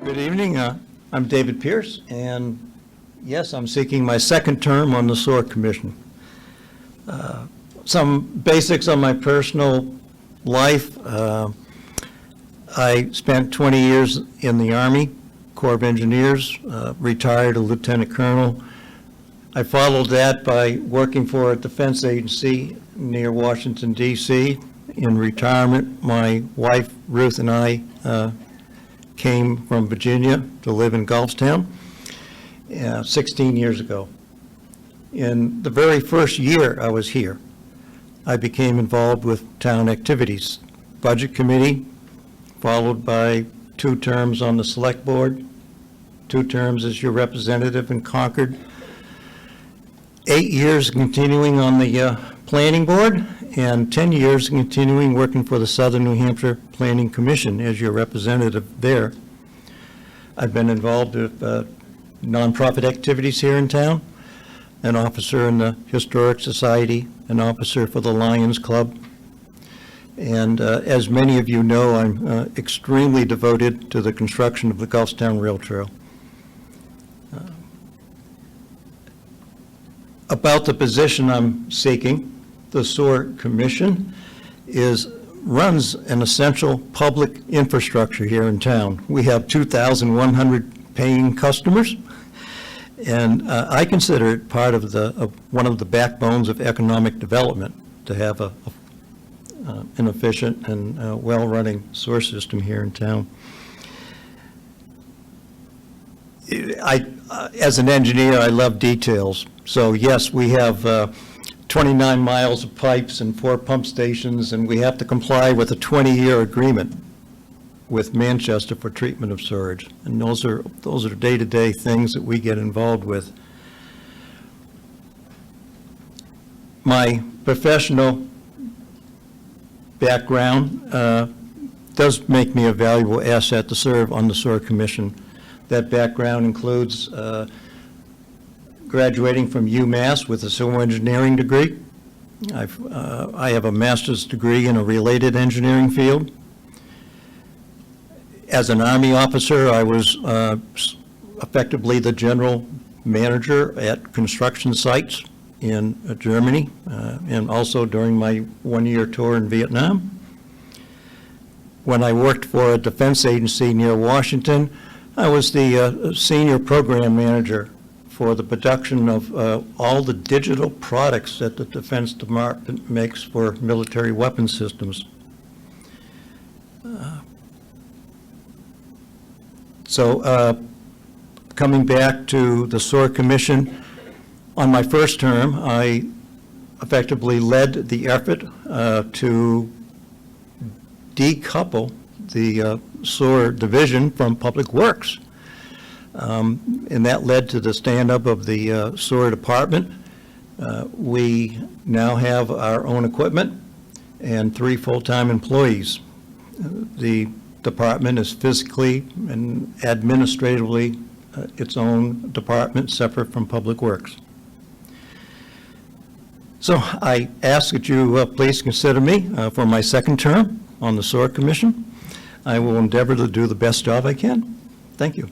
Good evening. I'm David Pierce, and yes, I'm seeking my second term on the SOAR Commission. Some basics on my personal life. I spent 20 years in the Army, Corps of Engineers, retired a lieutenant colonel. I followed that by working for a defense agency near Washington, D.C. In retirement, my wife, Ruth, and I came from Virginia to live in Gulfstown 16 years ago. In the very first year I was here, I became involved with town activities. Budget committee, followed by 2 terms on the select board, 2 terms as your representative in Concord, 8 years continuing on the planning board, and 10 years continuing working for the Southern New Hampshire Planning Commission as your representative there. I've been involved with nonprofit activities here in town, an officer in the Historic Society, an officer for the Lions Club, and as many of you know, I'm extremely devoted to the construction of the Gulfstown Rail Trail. About the position I'm seeking, the SOAR Commission runs an essential public infrastructure here in town. We have 2,100 paying customers, and I consider it part of one of the backbones of economic development to have an efficient and well-running sewer system here in town. As an engineer, I love details. So yes, we have 29 miles of pipes and 4 pump stations, and we have to comply with a 20-year agreement with Manchester for treatment of sewage. And those are day-to-day things that we get involved with. My professional background does make me a valuable asset to serve on the SOAR Commission. That background includes graduating from UMass with a civil engineering degree. I have a master's degree in a related engineering field. As an Army officer, I was effectively the general manager at construction sites in Germany, and also during my 1-year tour in Vietnam. When I worked for a defense agency near Washington, I was the senior program manager for the production of all the digital products that the Defense Department makes for military weapon systems. Coming back to the SOAR Commission, on my first term, I effectively led the effort to decouple the SOAR division from Public Works. And that led to the stand-up of the SOAR department. We now have our own equipment and 3 full-time employees. The department is physically and administratively its own department, separate from Public Works. So I ask that you please consider me for my second term on the SOAR Commission. I will endeavor to do the best job I can. Thank you.